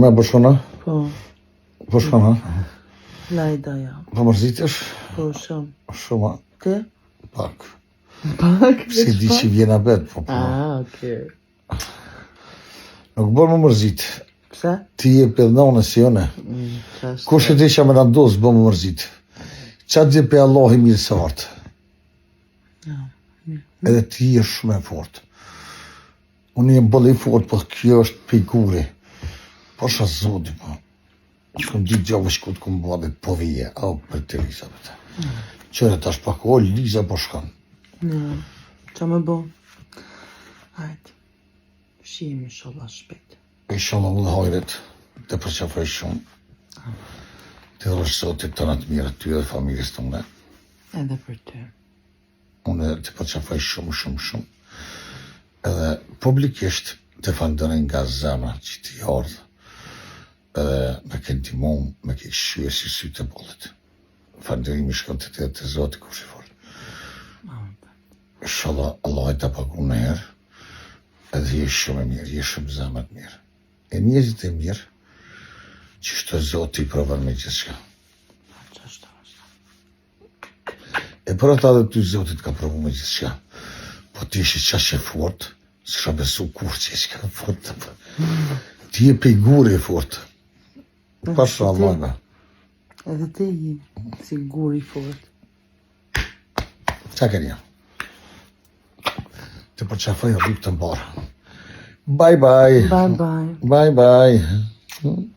Me bëshkona? Po, Bëshkona? Lajda jam. Po mërzitesh? Po, shumë. Shumë, Ti? pak. Pak? Si di që vjena bet, po po. Okej. Nuk bërë më mërzit. Pse? Ti je përdhone si jone. Qashtë. Kush e di që me randosë bërë më mërzit. Qa di pe Allah i mirë së artë. Ja. Edhe ti je shumë e fort. Unë jem bëllë i fort, po kjo është pejguri. Po shë zodi, po. Shkëm ditë gjavë shkut këmë bëdhe po vije, au për të Liza, bëte. Qëre tash pak, o Liza po shkan. Ja. Qa me bo? Hajt. Shihemi inshallah shpejt. Inshallah më dhe hajret, të përqafaj shumë. Të dhe sotit të në të mirë ty dhe familjes të mne. Edhe për ty. Unë të përqafaj shumë. Edhe publikisht të fandonin nga zemra që ti ardhë. Edhe me kënë timon, me ke shqyë si sytë e bollet. Fanderimi shkon të zoti kush i fort. Inshallah, Allah e të pagu në herë, edhe je shumë e mirë, je shumë zemët mirë. E njëzit e mirë, që shto zoti i provan me gjithë shka. E për ata dhe ty zotit ka provu me gjithë shka. Po ti ishi qash e fort, s'ka besu kur që ishi ka fort. Ti je pejguri e fort. Pasha Allah nga. Edhe ti je si guri fort. Qa kënja? Të përqafaj rrugë të mbarë. Bye bye. Bye bye. Bye bye.